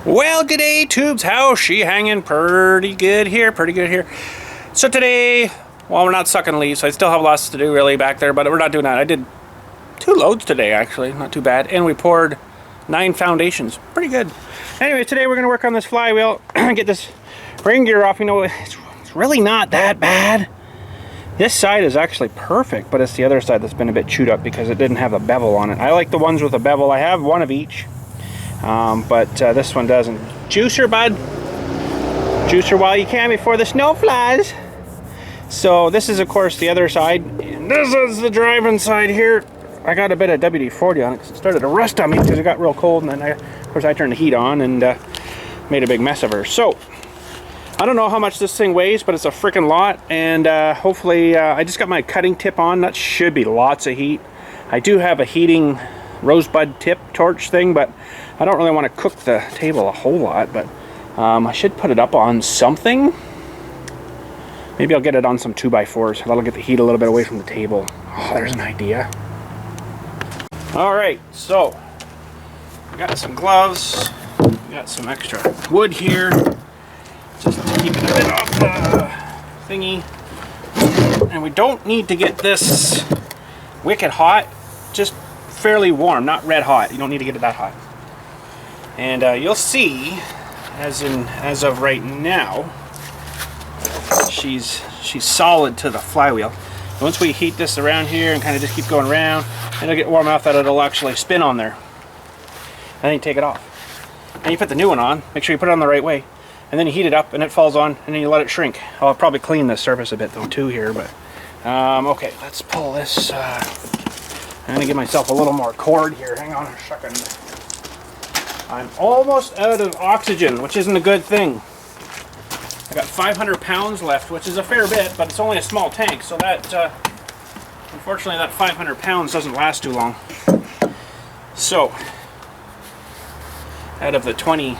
Well, g'day tubes, how's she hanging? Pretty good here, So today, well, we're not sucking leaves, so I still have lots to do really back there, but we're not doing that. I did 2 loads today, actually, not too bad, and we poured 9 foundations. Pretty good. Anyway, today we're gonna work on this flywheel, get this ring gear off. You know, it's really not that bad. This side is actually perfect, but it's the other side that's been a bit chewed up because it didn't have a bevel on it. I like the ones with a bevel. I have one of each. But this one doesn't. Juicer, bud. Juicer while you can before the snow flies. So this is, of course, the other side. And this is the driving side here. I got a bit of WD-40 on it because it started to rust on me because it got real cold. And then, of course, I turned the heat on and made a big mess of her. So I don't know how much this thing weighs, but it's a freaking lot. And hopefully, I just got my cutting tip on. That should be lots of heat. I do have a heating rosebud tip torch thing, but I don't really want to cook the table a whole lot, but I should put it up on something. Maybe I'll get it on some 2x4s. That'll get the heat a little bit away from the table. Oh, there's an idea. Alright, so I got some gloves, got some extra wood here, just to keep it a bit off the thingy. And we don't need to get this wicked hot, just fairly warm, not red hot. You don't need to get it that hot. And you'll see, as of right now, she's solid to the flywheel. Once we heat this around here and kind of just keep going around, and it'll get warm enough that it'll actually spin on there. And then you take it off. And you put the new one on, make sure you put it on the right way. And then you heat it up and it falls on, and then you let it shrink. I'll probably clean the surface a bit though too here, but okay, let's pull this. I'm gonna give myself a little more cord here. Hang on a second. I'm almost out of oxygen, which isn't a good thing. I got 500 pounds left, which is a fair bit, but it's only a small tank, so that, unfortunately, that 500 pounds doesn't last too long. So, out of the 20,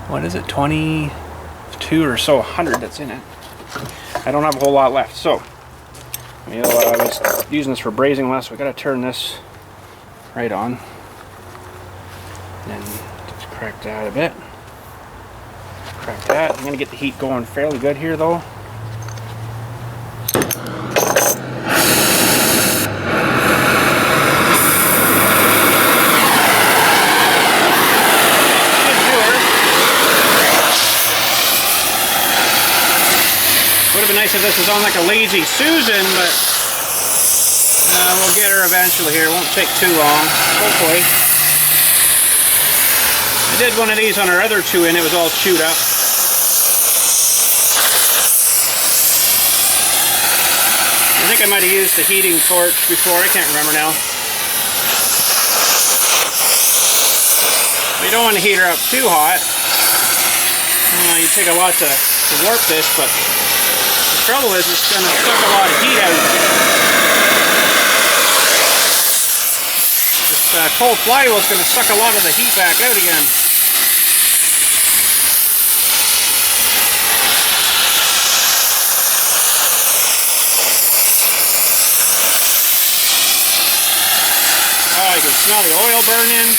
what is it, 22 or so 100 that's in it, I don't have a whole lot left. So, I was using this for brazing last, so we got to turn this right on. And just crack that a bit. Crack that. I'm going to get the heat going fairly good here though. Would have been nice if this was on like a Lazy Susan, but we'll get her eventually here. It won't take too long, hopefully. I did one of these on our other 2 and it was all chewed up. I think I might have used the heating torch before, I can't remember now. You don't want to heat her up too hot. You take a lot to warp this, but the trouble is it's going to suck a lot of heat out. This cold flywheel is going to suck a lot of the heat back out again. Oh, you can smell the oil burning.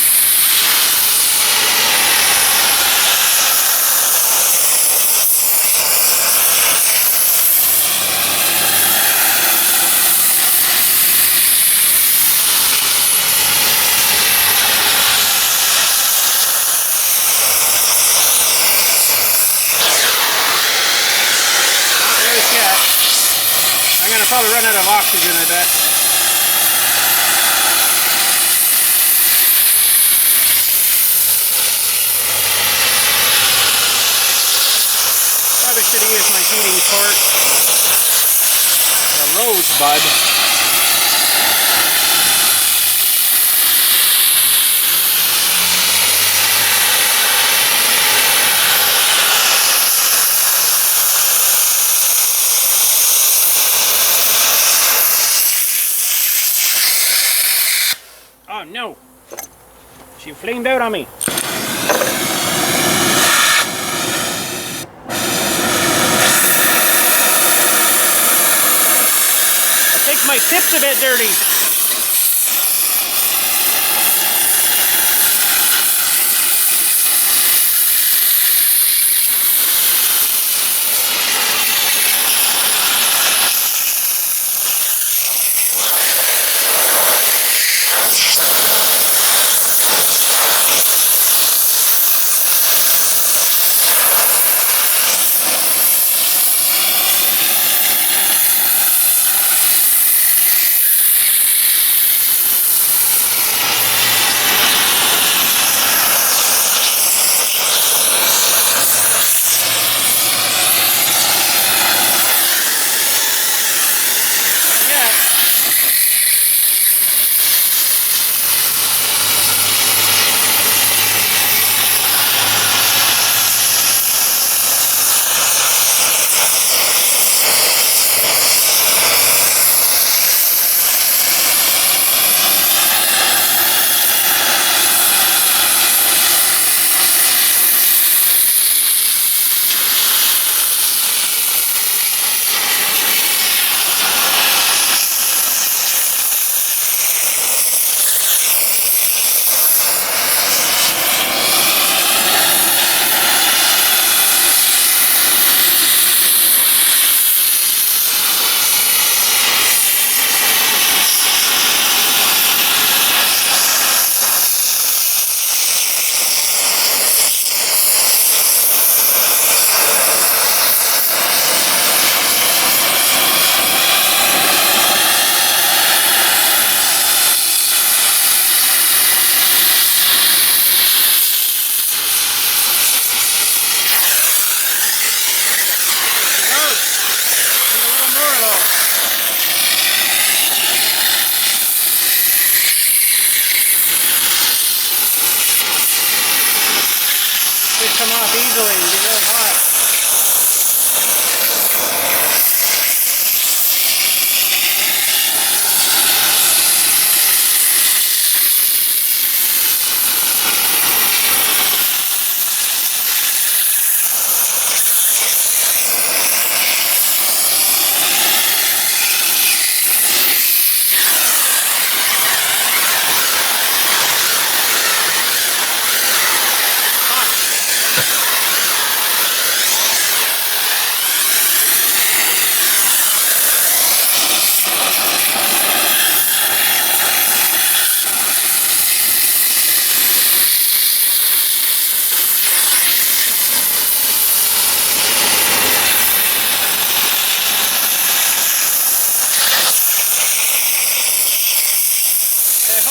I'm gonna probably run out of oxygen, I bet. Probably should have used my heating torch. A rosebud. Oh no! She flamed out on me. Makes my tips a bit dirty. come off easily and get really hot.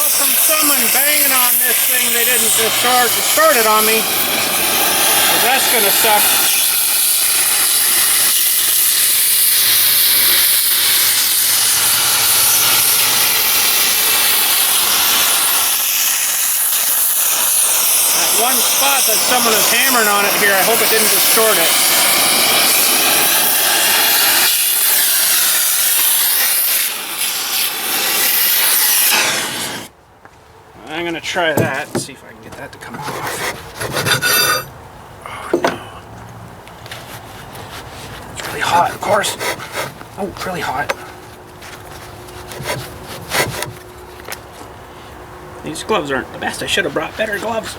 From someone banging on this thing, they didn't distort it on me, 'cause that's gonna suck. That one spot that someone is hammering on it here, I hope it didn't distort it. I'm going to try that and see if I can get that to come off. Oh no. It's really hot, of course. Oh, it's really hot. These gloves aren't the best. I should have brought better gloves.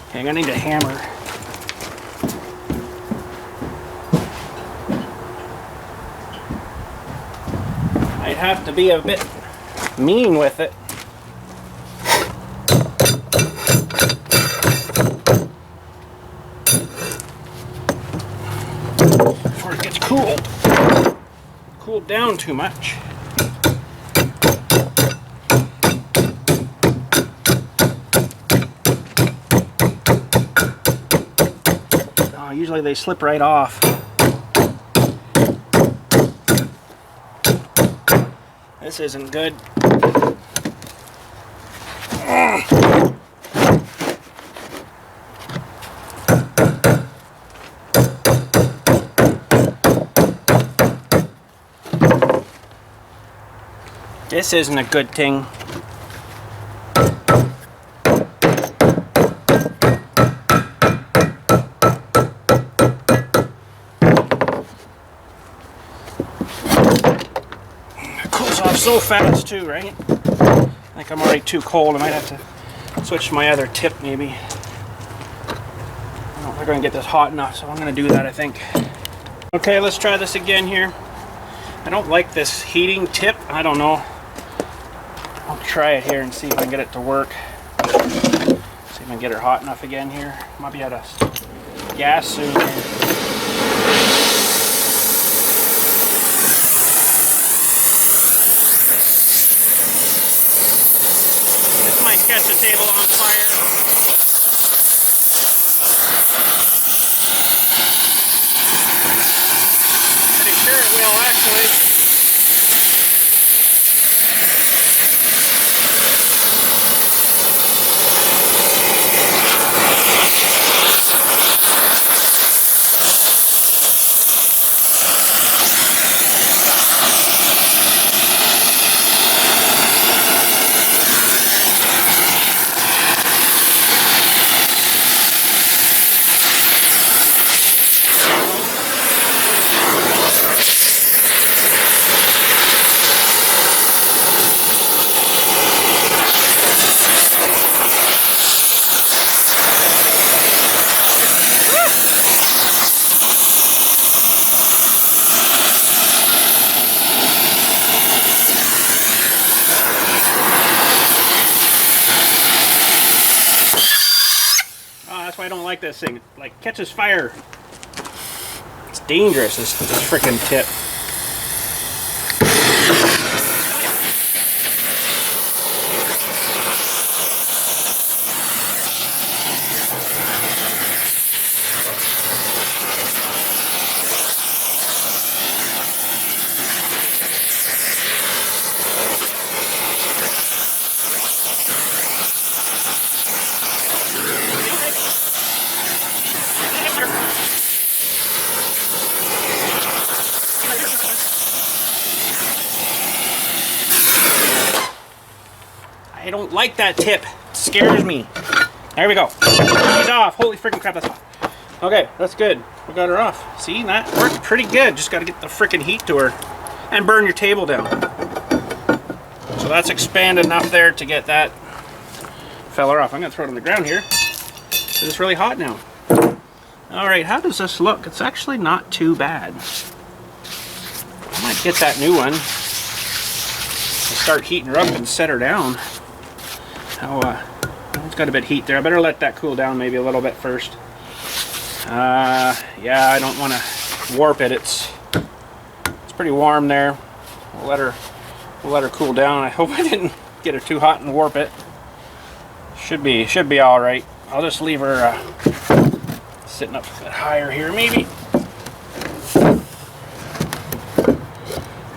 Okay, I'm going to need a hammer. I'd have to be a bit mean with it. Before it gets cooled down too much. Oh, usually they slip right off. This isn't good. This isn't a good thing. So fast too, right? I think I'm already too cold. I might have to switch to my other tip maybe. I don't think I'm going to get this hot enough, so I'm going to do that, I think. Okay, let's try this again here. I don't like this heating tip. I don't know. I'll try it here and see if I can get it to work. See if I can get her hot enough again here. Might be out of gas soon. Catch the table on fire. Pretty sure it will, actually. That's why I don't like this thing. It like catches fire. It's dangerous, this freaking tip. I don't like that tip. It scares me. There we go. She's off. Holy freaking crap, that's off. Okay, that's good. We got her off. See, that worked pretty good. Just got to get the freaking heat to her and burn your table down. So that's expanded enough there to get that fella off. I'm going to throw it on the ground here. It's really hot now. All right, how does this look? It's actually not too bad. I might get that new one. Start heating her up and set her down. It's got a bit of heat there. I better let that cool down maybe a little bit first. Yeah, I don't want to warp it. It's pretty warm there. We'll let her cool down. I hope I didn't get her too hot and warp it. Should be all right. I'll just leave her sitting up a bit higher here maybe.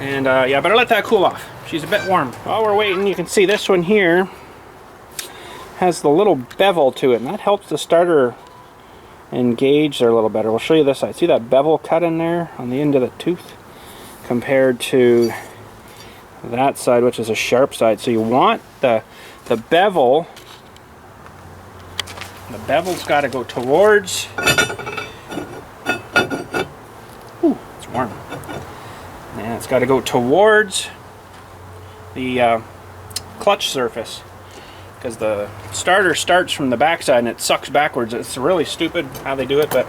And yeah, better let that cool off. She's a bit warm. While we're waiting, you can see this one here has the little bevel to it, and that helps the starter engage there a little better. We'll show you this side. See that bevel cut in there on the end of the tooth compared to that side, which is a sharp side. So you want the bevel. The bevel's got to go towards. Ooh, it's warm. And it's got to go towards the clutch surface, because the starter starts from the backside and it sucks backwards. It's really stupid how they do it, but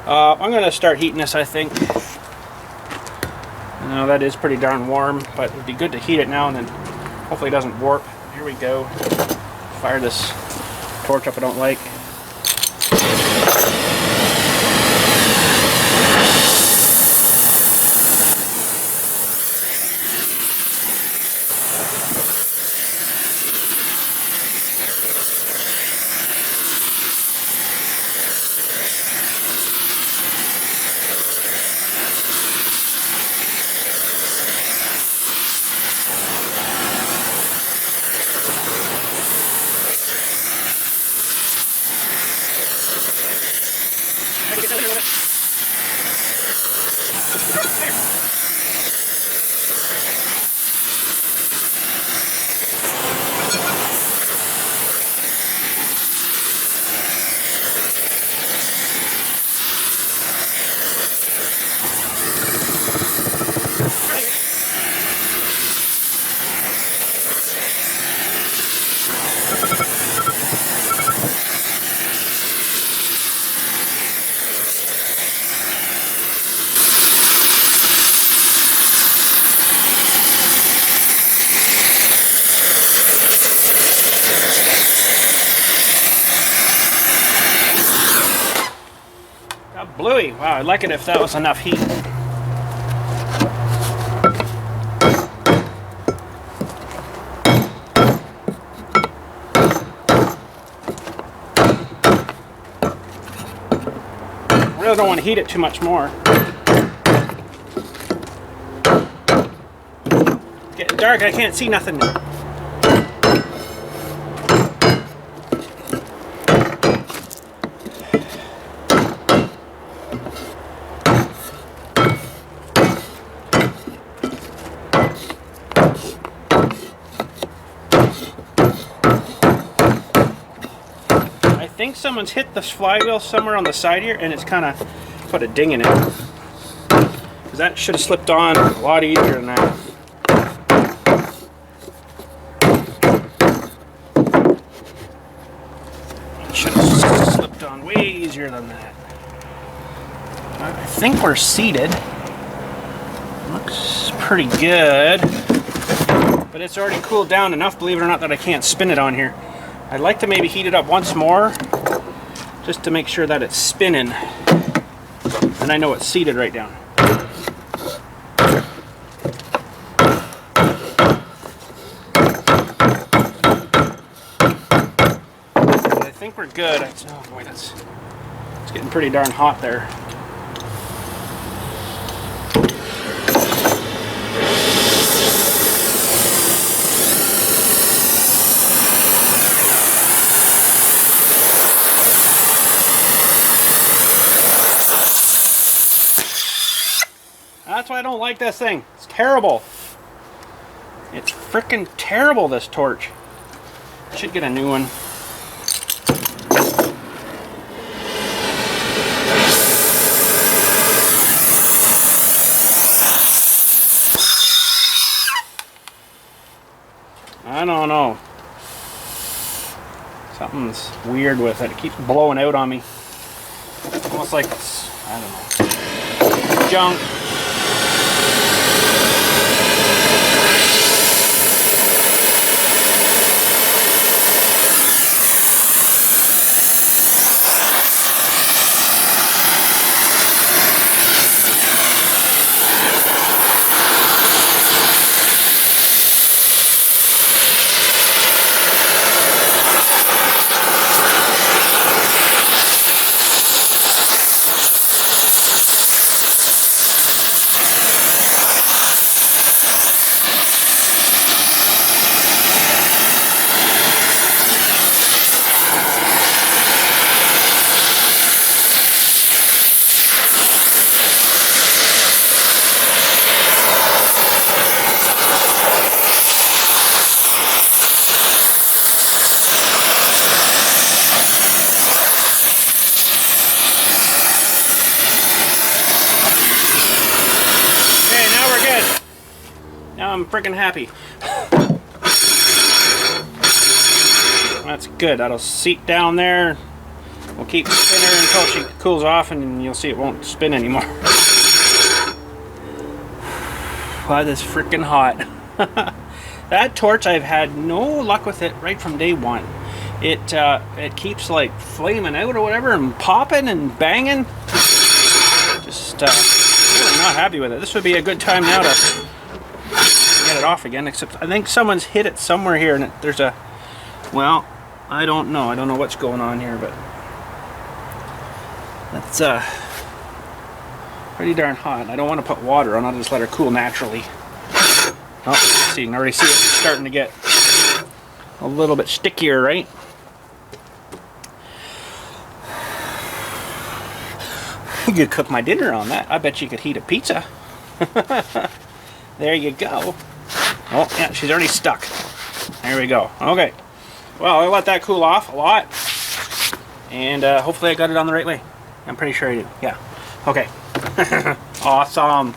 I'm going to start heating this, I think. Now that is pretty darn warm, but it would be good to heat it now and then hopefully it doesn't warp. Here we go. Fire this torch up I don't like. Bluey. Wow, I'd like it if that was enough heat. I really don't want to heat it too much more. It's getting dark, I can't see nothing now. I think someone's hit this flywheel somewhere on the side here and it's kind of put a ding in it. Because that should have slipped on a lot easier than that. It should have slipped on way easier than that. I think we're seated. Looks pretty good. But it's already cooled down enough, believe it or not, that I can't spin it on here. I'd like to maybe heat it up once more, just to make sure that it's spinning. And I know it's seated right down. But I think we're good. Oh boy, it's getting pretty darn hot there. That's why I don't like this thing. It's terrible. It's freaking terrible, this torch. Should get a new one. I don't know. Something's weird with it. It keeps blowing out on me. Almost like it's, I don't know, junk. Now I'm freaking happy. That's good. That'll seat down there. We'll keep spinning her until she cools off, and you'll see it won't spin anymore. Wow, that's freaking hot. That torch, I've had no luck with it right from day one. It keeps like flaming out or whatever and popping and banging. Just really not happy with it. This would be a good time now to get it off again, except I think someone's hit it somewhere here, and there's a, well, I don't know what's going on here, but that's pretty darn hot. I don't want to put water on. I'll just let her cool naturally. Oh, see, you can already see it starting to get a little bit stickier, right? You could cook my dinner on that. I bet you could heat a pizza. There you go. Oh, yeah, she's already stuck. There we go. Okay. Well, I'll let that cool off a lot. And hopefully I got it on the right way. I'm pretty sure I did. Yeah. Okay. Awesome.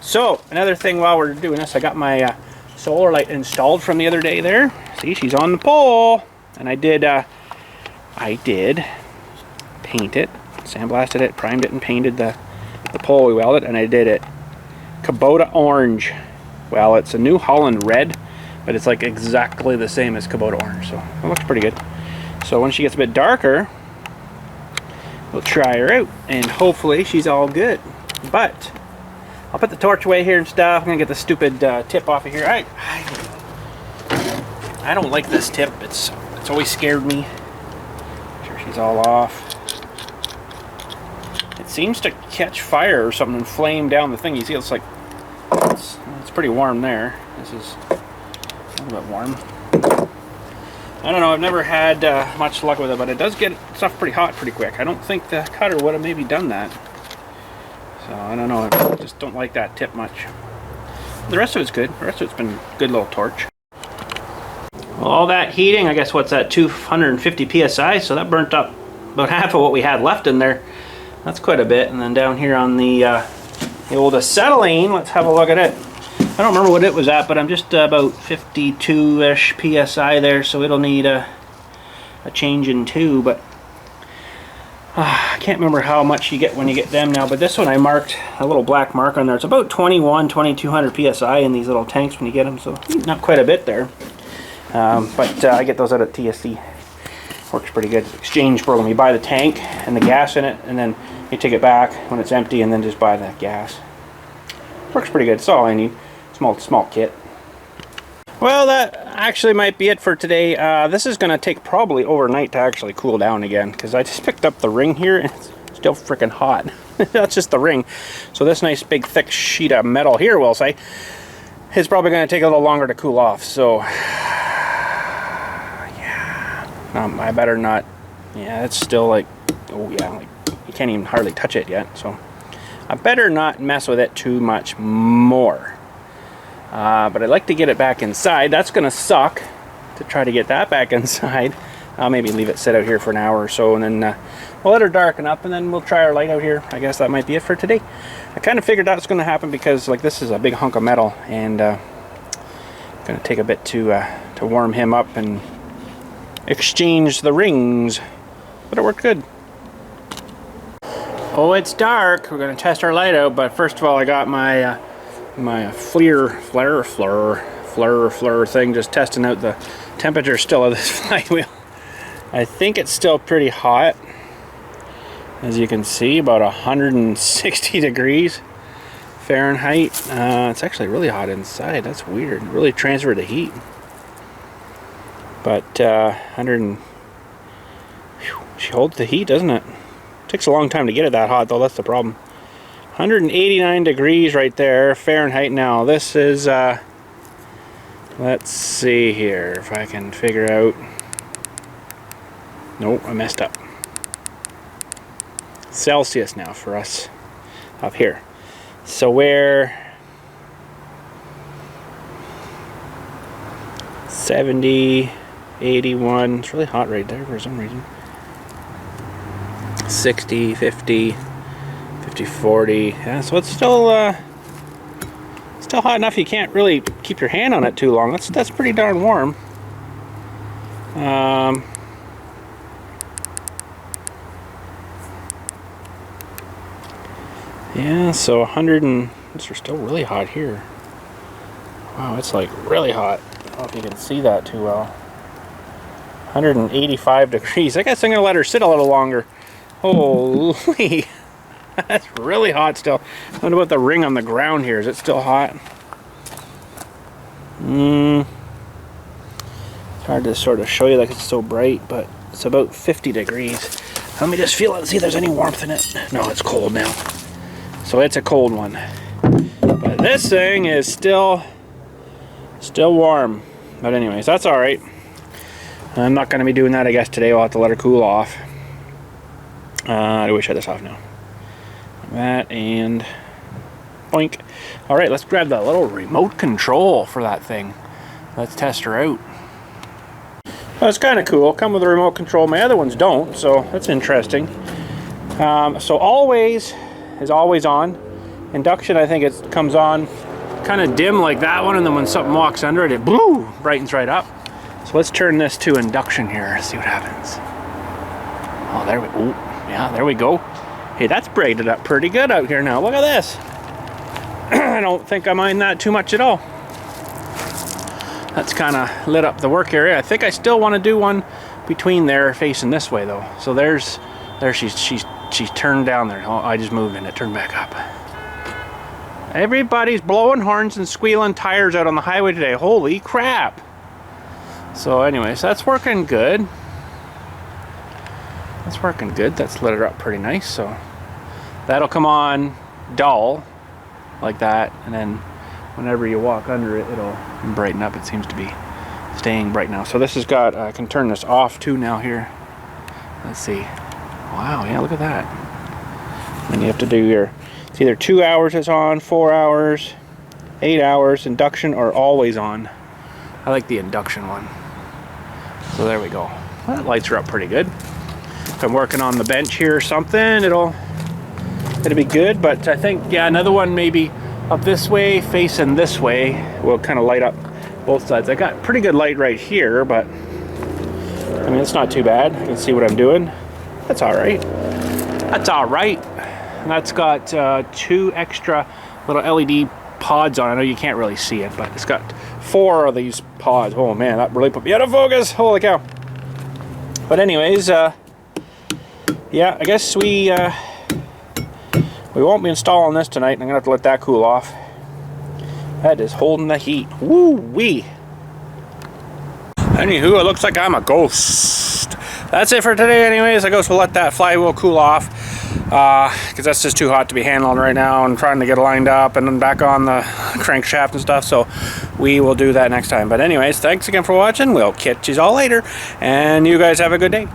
So, another thing while we're doing this, I got my solar light installed from the other day there. See, she's on the pole. And I did paint it, sandblasted it, primed it, and painted the pole we welded, and I did it Kubota orange. Well, it's a New Holland red, but it's like exactly the same as Kubota orange, so it looks pretty good. So when she gets a bit darker, we'll try her out, and hopefully she's all good. But I'll put the torch away here and stuff. I'm gonna get the stupid tip off of here. I don't like this tip. It's always scared me. Make sure she's all off. It seems to catch fire or something and flame down the thing. You see, it's like it's pretty warm there. This is a little bit warm. I don't know. I've never had much luck with it, but it does get stuff pretty hot pretty quick. I don't think the cutter would have maybe done that. So I don't know. I just don't like that tip much. The rest of it's good. The rest of it's been a good little torch. Well, all that heating, I guess what's that, 250 psi, so that burnt up about half of what we had left in there. That's quite a bit. And then down here on the old acetylene, let's have a look at it. I don't remember what it was at, but I'm just about 52-ish psi there, so it'll need a change in too. But I can't remember how much you get when you get them now, but this one I marked a little black mark on there. It's about 2200 psi in these little tanks when you get them, so not quite a bit there. But I get those out at TSC. Works pretty good. Exchange program. You buy the tank and the gas in it, and then you take it back when it's empty, and then just buy the gas. Works pretty good. That's all I need. Small kit. Well, that actually might be it for today. This is going to take probably overnight to actually cool down again, because I just picked up the ring here and it's still freaking hot. That's just the ring. So this nice big thick sheet of metal here, we'll say, is probably going to take a little longer to cool off. So yeah, I better not. Yeah, it's still like, oh yeah, like you can't even hardly touch it yet. So I better not mess with it too much more. But I'd like to get it back inside. That's going to suck. to try to get that back inside. I'll maybe leave it sit out here for an hour or so, and then we'll let her darken up, and then we'll try our light out here. I guess that might be it for today. I kind of figured that's going to happen because like this is a big hunk of metal, and going to take a bit to warm him up and exchange the rings. But it worked good. Oh, it's dark. We're going to test our light out, but first of all, I got my my flare thing, just testing out the temperature still of this flywheel. I think it's still pretty hot. As you can see, about 160 degrees Fahrenheit. It's actually really hot inside. That's weird. It really transferred the heat. But she holds the heat, doesn't it? Takes a long time to get it that hot, though. That's the problem. 189 degrees right there, Fahrenheit. Now this is let's see here if I can figure out. Nope, I messed up. Celsius now for us up here. So we're 70, 81. It's really hot right there for some reason. 60, 50, 50, 40. Yeah, so it's still hot enough you can't really keep your hand on it too long. That's pretty darn warm. Yeah, so 100 and these are still really hot here. Wow, it's like really hot. I don't know if you can see that too well. 185 degrees. I guess I'm gonna let her sit a little longer. Holy, that's really hot still. I wonder about the ring on the ground here. Is it still hot? It's hard to sort of show you like it's so bright, but it's about 50 degrees. Let me just feel it and see if there's any warmth in it. No, it's cold now. So it's a cold one. But this thing is still warm. But anyways, that's all right. I'm not going to be doing that, I guess, today. We'll have to let her cool off. I wish I had this off now. That and boink. All right, let's grab the little remote control for that thing. Let's test her out. Well, it's kind of cool. Come with a remote control. My other ones don't, so that's interesting. So always is always on. Induction, I think it comes on kind of dim like that one, and then when something walks under it, it brightens right up. So let's turn this to induction here, see what happens. Oh, there we go. Yeah, there we go. Hey, that's brightened up pretty good out here now. Look at this. I don't think I mind that too much at all. That's kind of lit up the work area. I think I still want to do one between there facing this way though. So there she's turned down there. Oh, I just moved and it turned back up. Everybody's blowing horns and squealing tires out on the highway today. Holy crap. So anyways, that's working good. That's working good. That's lit her up pretty nice. So that'll come on dull like that, and then whenever you walk under it, it'll brighten up. It seems to be staying bright now. So this has got, I can turn this off too now here. Let's see. Wow, yeah, look at that. And you have to do your, it's either 2 hours it's on, 4 hours, 8 hours, induction, or always on. I like the induction one. So there we go. Well, that lights her up pretty good. If I'm working on the bench here or something, it'll be good. But I think, yeah, another one maybe up this way, facing this way, will kind of light up both sides. I got pretty good light right here, but I mean, it's not too bad. You can see what I'm doing. That's all right. That's all right. And that's got 2 extra little LED pods on. I know you can't really see it, but it's got 4 of these pods. Oh man, that really put me out of focus. Holy cow. But anyways, yeah, I guess we won't be installing this tonight. I'm gonna have to let that cool off. That is holding the heat. Woo-wee. Anywho, it looks like I'm a ghost. That's it for today anyways. I guess we'll let that flywheel cool off, because that's just too hot to be handling right now, and trying to get it lined up and then back on the crankshaft and stuff. So we will do that next time. But anyways, thanks again for watching. We'll catch you all later, and you guys have a good day.